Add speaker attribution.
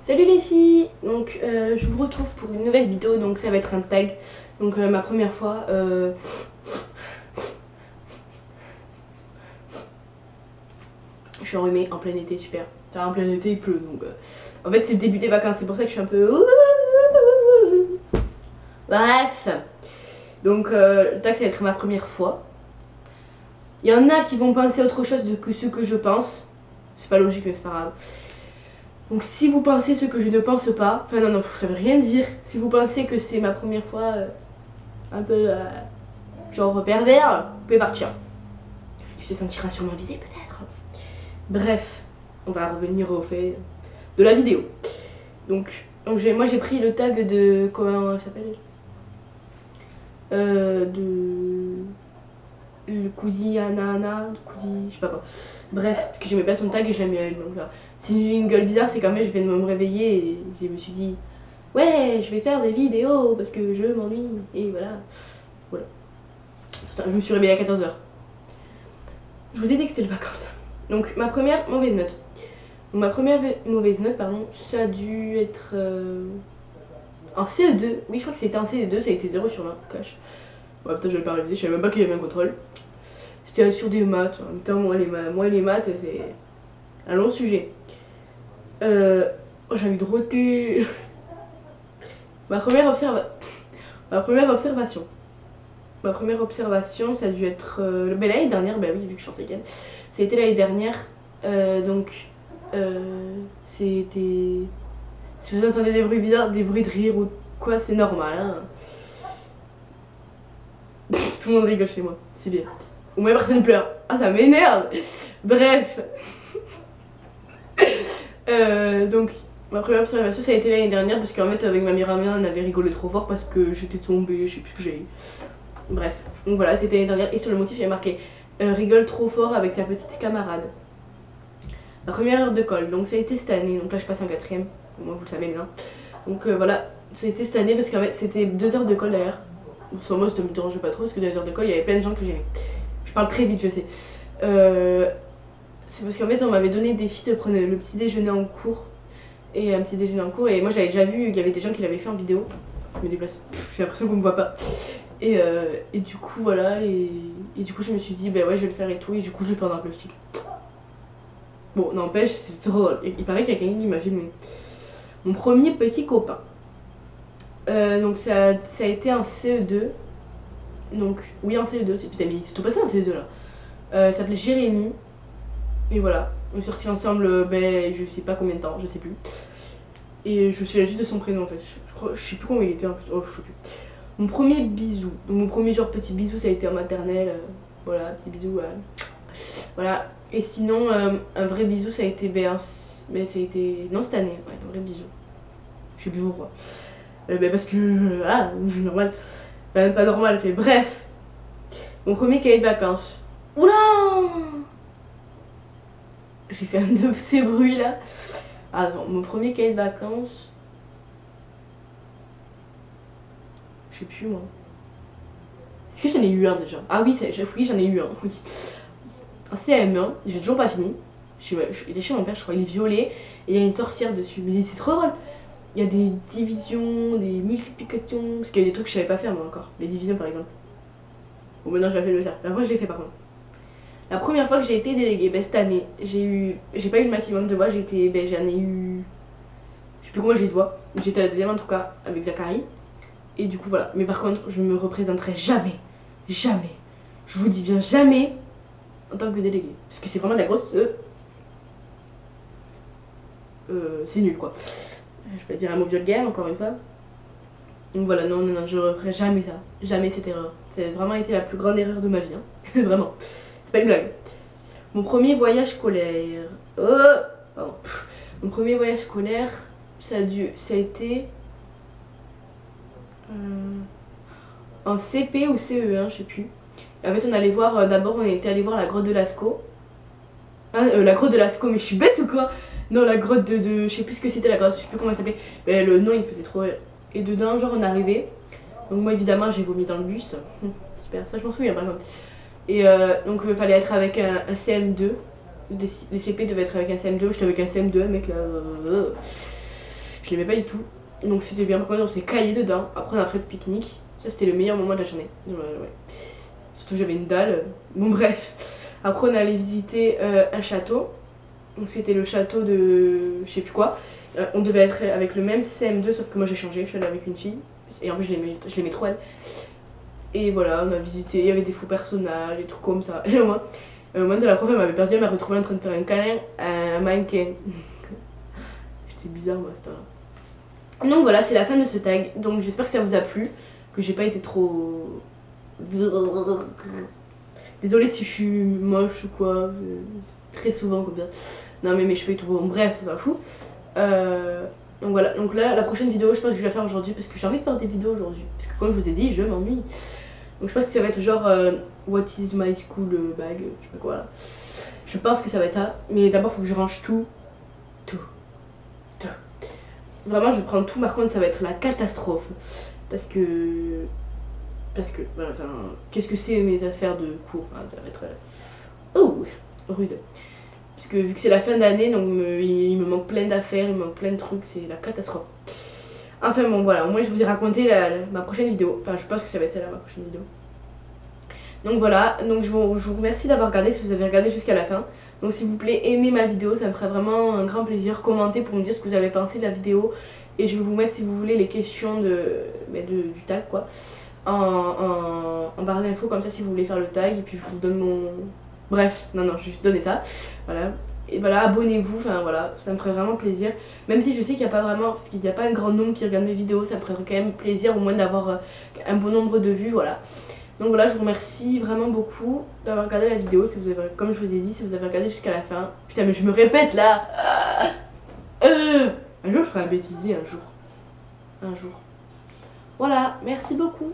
Speaker 1: Salut les filles, donc je vous retrouve pour une nouvelle vidéo, donc ça va être un tag. Donc ma première fois, je suis enrhumée en plein été, super. Enfin en plein été il pleut, donc en fait c'est le début des vacances, c'est pour ça que je suis un peu... Bref, donc le tag ça va être ma première fois. Il y en a qui vont penser autre chose que ce que je pense. C'est pas logique mais c'est pas grave. Donc si vous pensez ce que je ne pense pas, enfin non, ça veut rien dire. Si vous pensez que c'est ma première fois un peu genre pervers, vous pouvez partir. Tu te sentiras sûrement visé peut-être. Bref, on va revenir au fait de la vidéo. Donc moi j'ai pris le tag de... Comment ça s'appelle le Cousi Anana, je sais pas quoi. Bref, parce que j'aimais pas son tag et je l'ai mis à elle. Donc c'est une gueule bizarre, c'est quand même je viens de me réveiller et je me suis dit ouais, je vais faire des vidéos parce que je m'ennuie. Et voilà. Je me suis réveillée à 14 h. Je vous ai dit que c'était les vacances. Donc ma première mauvaise note. Donc, ma première mauvaise note, pardon, ça a dû être en CE2. Oui, je crois que c'était en CE2, ça a été 0 sur 20, cash. Ouais, putain, j'avais pas révisé, je savais même pas qu'il y avait un contrôle. C'était sur des maths. En même temps, moi les maths, c'est un long sujet. J'ai envie de roter. Ma première observation. Ma première observation, ça a dû être l'année dernière, bah oui, vu que je suis en cinquième. Ça a été l'année dernière. C'était... Si vous entendez des bruits bizarres, des bruits de rire ou quoi, c'est normal. Hein. Tout le monde rigole chez moi, c'est bien. Au moins personne pleure. Ah, ça m'énerve. Bref. Donc, ma première observation, ça a été l'année dernière parce qu'en fait, avec ma meilleure amie, on avait rigolé trop fort parce que j'étais tombée, je sais plus ce que j'ai eu. Bref, donc voilà, c'était l'année dernière et sur le motif, il y a marqué rigole trop fort avec sa petite camarade. Ma première heure de colle, donc ça a été cette année, donc là je passe en 4ème, moi vous le savez bien. Donc voilà, ça a été cette année parce qu'en fait, c'était 2 heures de colle d'ailleurs. Sur moi, ça me dérangeait pas trop parce que 2 heures de colle, il y avait plein de gens que j'aimais. Je parle très vite, je sais. C'est parce qu'en fait, on m'avait donné des filles de prendre le petit déjeuner en cours. Et un petit déjeuner en cours. Et moi, j'avais déjà vu, il y avait des gens qui l'avaient fait en vidéo. Je me déplace, j'ai l'impression qu'on me voit pas. Et du coup, voilà. Et du coup, je me suis dit, bah ouais, je vais le faire et tout. Et du coup, je vais faire dans le plastique. Bon, n'empêche, c'est trop drôle. Il paraît qu'il y a quelqu'un qui m'a filmé. Mon premier petit copain. Donc, ça a été en CE2. Donc, oui, en CE2. Putain, mais c'est tout passé en CE2 là. Il s'appelait Jérémy. Et voilà. On est sortis ensemble, je sais pas combien de temps, je sais plus. Et je me souviens juste de son prénom en fait. Je sais plus comment il était en plus. Oh, je sais plus. Mon premier bisou. Donc, mon premier genre petit bisou, ça a été en maternelle. Voilà, petit bisou. Voilà. Et sinon, un vrai bisou, ça a été. Mais ça a été. Non, cette année, ouais, un vrai bisou. Je sais plus pourquoi. Parce que. Ah, normal. Même pas normal, fait. Bref. Mon premier cahier de vacances. Oula! J'ai fait un de ces bruits là. Ah non, mon premier cahier de vacances. Je sais plus moi. Est-ce que j'en ai eu un déjà? Ah oui, j'en ai eu un, oui. Un CM1, j'ai toujours pas fini. Il est chez mon père, je crois, il est violet. Et il y a une sorcière dessus. Mais c'est trop drôle. Il y a des divisions, des multiplications. Parce qu'il y a des trucs que je savais pas faire moi encore. Les divisions par exemple. Bon, maintenant je vais le faire. La fois je l'ai fait par contre. La première fois que j'ai été déléguée, cette année, j'ai pas eu le maximum de voix, j'en ai eu, je sais plus combien j'ai eu de voix, j'étais la deuxième en tout cas, avec Zachary, et du coup voilà, mais par contre, je me représenterai jamais, je vous dis bien jamais, en tant que déléguée, parce que c'est vraiment de la grosse, c'est nul quoi, je peux dire un mot vulgaire encore une fois, donc voilà, non, je referai jamais ça, jamais cette erreur, ça a vraiment été la plus grande erreur de ma vie, hein. Vraiment. C'est pas une blague. Mon premier voyage scolaire. Pardon. Mon premier voyage scolaire, ça a été en CP ou CE1, je sais plus. En fait, on allait voir, d'abord, on était allé voir la grotte de Lascaux. La grotte de Lascaux, mais je suis bête ou quoi? Non, la grotte de je sais plus ce que c'était la grotte, je sais plus comment elle s'appelait. Le nom, il me faisait trop rire. Et dedans, genre, on arrivait. Donc, moi, évidemment, j'ai vomi dans le bus. Super, ça, je m'en souviens par contre. Et donc il fallait être avec un CM2. Les CP devaient être avec un CM2. J'étais avec un CM2, mec là. Je l'aimais pas du tout. Donc c'était bien, par contre on s'est caillé dedans. Après on a pris le pique-nique. Ça c'était le meilleur moment de la journée. Ouais. Surtout j'avais une dalle. Bon bref. Après on est allé visiter un château. Donc c'était le château de je sais plus quoi. On devait être avec le même CM2 sauf que moi j'ai changé. Je suis allée avec une fille. Et en plus je l'aimais trop elle. Et voilà, on a visité, il y avait des faux personnages, des trucs comme ça. Et au moment de la prof, elle m'avait perdu, elle m'a retrouvée en train de faire un câlin à un mannequin. J'étais bizarre moi à ce temps-là. Donc voilà, c'est la fin de ce tag. Donc j'espère que ça vous a plu, que j'ai pas été trop... Désolée si je suis moche ou quoi, très souvent comme ça. Non mais mes cheveux et tout, bon bref, ça s'en fout. Donc voilà, donc là la prochaine vidéo je pense que je vais la faire aujourd'hui parce que j'ai envie de faire des vidéos aujourd'hui. Parce que comme je vous ai dit, je m'ennuie. Donc je pense que ça va être genre What is my school bag, je sais pas quoi là. Je pense que ça va être ça. Mais d'abord faut que je range tout. Vraiment je prends tout, par contre ça va être la catastrophe. Parce que voilà, qu'est-ce que c'est mes affaires de cours, hein, ça va être rude. Parce que vu que c'est la fin d'année, donc il me manque plein d'affaires, il me manque plein de trucs, c'est la catastrophe. Enfin bon voilà, moi je vous ai raconté ma prochaine vidéo. Enfin je pense que ça va être celle-là ma prochaine vidéo. Donc voilà, donc je vous remercie d'avoir regardé si vous avez regardé jusqu'à la fin. Donc s'il vous plaît, aimez ma vidéo, ça me ferait vraiment un grand plaisir. Commentez pour me dire ce que vous avez pensé de la vidéo. Et je vais vous mettre si vous voulez les questions du tag quoi. En barre d'infos comme ça si vous voulez faire le tag. Et puis je vous donne mon... Bref, non, je vais juste donner ça. Voilà. Et voilà, abonnez-vous, enfin voilà, ça me ferait vraiment plaisir. Même si je sais qu'il n'y a pas un grand nombre qui regarde mes vidéos, ça me ferait quand même plaisir au moins d'avoir un bon nombre de vues, voilà. Donc voilà, je vous remercie vraiment beaucoup d'avoir regardé la vidéo, si vous avez, comme je vous ai dit, si vous avez regardé jusqu'à la fin. Putain mais je me répète là. Un jour je ferai un bêtisier, un jour. Voilà, merci beaucoup.